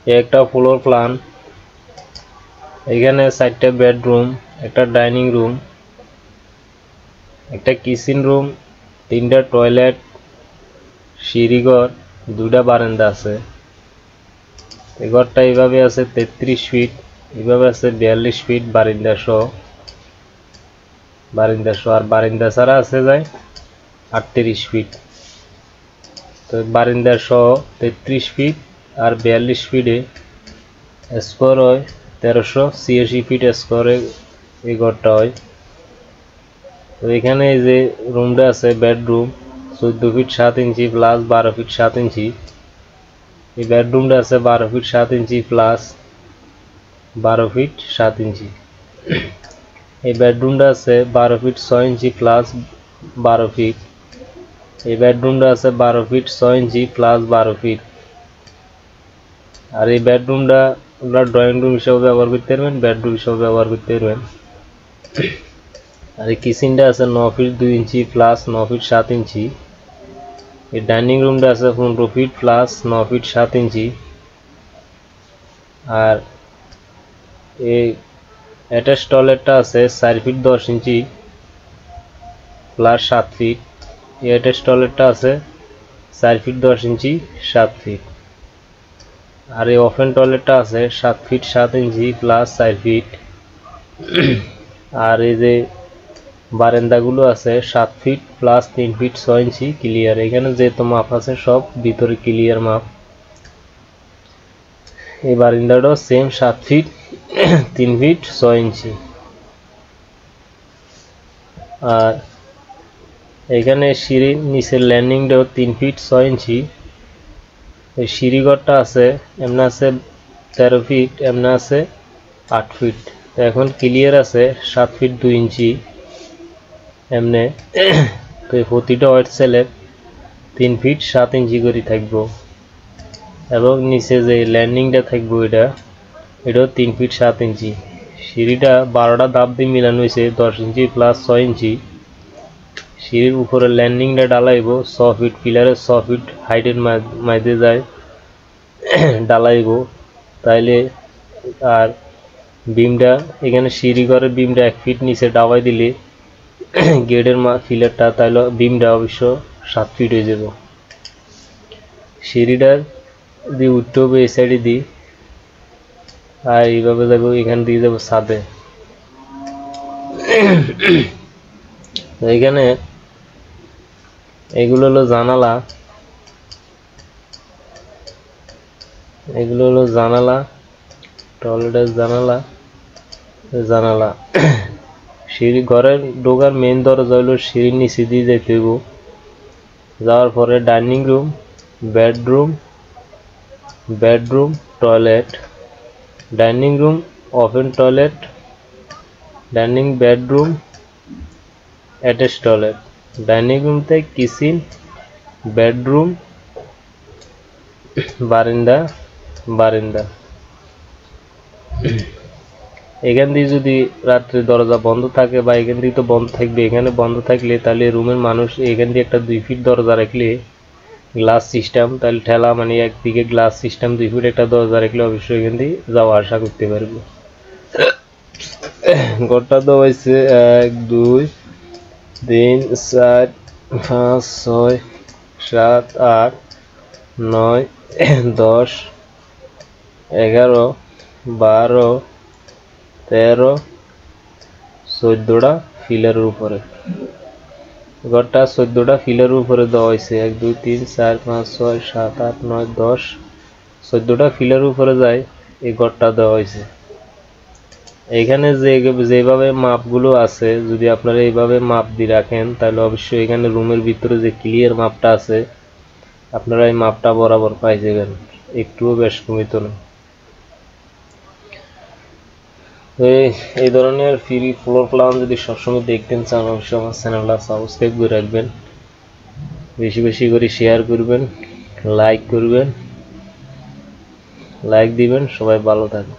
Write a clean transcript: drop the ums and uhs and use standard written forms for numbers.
একটা floor plan. এখানে 4টা বেডরুম, একটা ডাইনিং রুম, একটা কিচেন রুম, 3টা টয়লেট, সিঁড়িঘর, 2টা বারান্দা আছে। এই ঘরটা এইভাবে আছে 33 ফিট, এইভাবে আছে 42 ফিট বারান্দা সহ, আর বারান্দা ছাড়া আছে যায় 38 ফিট। তো বারান্দা সহ 33 ফিট আর 42 ফিটে স্কোয়ার হয় 1386 ফিট স্কোয়ারে এই ঘরটা হয়। তো এখানে এই যে রুমটা আছে bedroom 14 feet 7 inch plus 12 feet 7 inch. এই বেডরুমটা আছে 12 feet 7 inch plus 12 feet 7 inch. এই বেডরুমটা আছে 12 ফিট 6 ইঞ্চি প্লাস 12 ফিট। এই বেডরুমটা আছে 12 ফিট 6 ইঞ্চি প্লাস 12 ফিট। আর এই বেডরুমটা আপনার ড্রয়িং রুম হিসেবে ব্যবহার করতে পারবেন, বেডরুম হিসেবে ব্যবহার করতে পারবেন। আর এই কিচেনটা আছে 9 ফিট 2 ইঞ্চি প্লাস 9 ফিট 7 ইঞ্চি। এই ডাইনিং রুমটা আছে 15 ফিট প্লাস 9 ফিট 7 ইঞ্চি। আর এই অ্যাটাচ টয়লেটটা আছে 4 ফিট 10 ইঞ্চি প্লাস 7 ফিট। এই অ্যাটাচ টয়লেটটা আছে 4 ফিট 10 ইঞ্চি 7 ফিট। আর এই ওপেন টয়লেটটা আছে 7 ফিট 7 ইঞ্চি প্লাস 4 ফিট। আর এই যে বারান্দাগুলো আছে 7 ফিট প্লাস 3 ফিট 6 ইঞ্চি ক্লিয়ার। এখানে যেহেতু মাপ আছে সব ভিতরে ক্লিয়ার মাপ। এই বারান্দাটাও সেম 7 ফিট 3 ফিট 6 ইঞ্চি। আর এখানে সিঁড়ির নিচের ল্যান্ডিংটাও 3 ফিট 6 ইঞ্চি। এই সিঁড়িঘরটা আছে এমনি আছে 13 ফিট, এমনি আছে 8 ফিট। তো এখন ক্লিয়ার আছে 7 ফিট 2 ইঞ্চি এমনে। তো এই প্রতিটা ওয়াইট সেলের 3 ফিট 7 ইঞ্চি করে থাকবো। এবং নিচে যে ল্যান্ডিংটা থাকবো এটাও 3 ফিট 7 ইঞ্চি। সিঁড়িটা 12টা ধাপ দিয়ে মিলানো হয়েছে 10 ইঞ্চি প্লাস 6 ইঞ্চি। সিঁড়ির উপরে ল্যান্ডিংটা ডালাইব 6 ফিট, পিলারের 6 ফিট হাইটের মাঝে যায় ডালাইব তাইলে। আর বিমটা এখানে সিঁড়ি ঘরের বিমটা 1 ফিট নিচে ডাবাই দিলে গেটের ফিলারটা তাইলে বিমটা অবশ্য 7 ফিট হয়ে যাব। সিঁড়িটার দিয়ে উঠতে হবে এই সাইডে দিই, আর এইভাবে যাবো এখান দিয়ে যাবো ছাদে। এখানে এগুলো হলো জানালা, এগুলো হলো জানালা, টয়লেটের জানালা। সিঁড়ি ঘরের ঢোকার মেন দরজা হলো সিঁড়ির নিচে দিয়ে যেতে হইব। যাওয়ার পরে dining room, bedroom, toilet, dining room, open toilet, dining bedroom, attach toilet, dining রুমতে কিচেন, বেডরুম, বারান্দা। এখান দিয়ে যদি রাত্রে দরজা বন্ধ থাকে বা এখান দিয়ে তো বন্ধ থাকবে, এখানে বন্ধ থাকলে তাহলে রুমের মানুষ এখান দিয়ে একটা 2 ফিট দরজা রাখলে গ্লাস সিস্টেম, তাহলে ঠেলা মানে একদিকে গ্লাস সিস্টেম 2 ফিট একটা দরজা রাখলে অবশ্যই এখান দিয়ে যাওয়া আসা করতে পারবে। ঘরটা তো হয়েছে 1 2 3 4 5 6 7 8 9 10 11 12 13 14টা ফিলারের উপরে। ঘরটা 14টা ফিলারের উপরে দেওয়া হয়েছে। 1 2 3 4 5 6 7 8 9 10 14টা ফিলারের উপরে যায় এই ঘরটা দেওয়া হয়েছে। এখানে যেভাবে মাপগুলো আছে যদি আপনারা এইভাবে মাপ দিয়ে রাখেন তাহলে অবশ্যই এখানে রুমের ভিতরে যে ক্লিয়ার মাপটা আছে আপনারা এই মাপটা বরাবর পাই যাবেন, একটুও বেশ কমিত না। এই ধরনের ফ্রি ফ্লোর প্ল্যান যদি সবসময় দেখতেন চান অবশ্যই আমার চ্যানেলটা সাবস্ক্রাইব করে রাখবেন, বেশি বেশি করে শেয়ার করবেন, লাইক দিবেন। সবাই ভালো থাকবেন।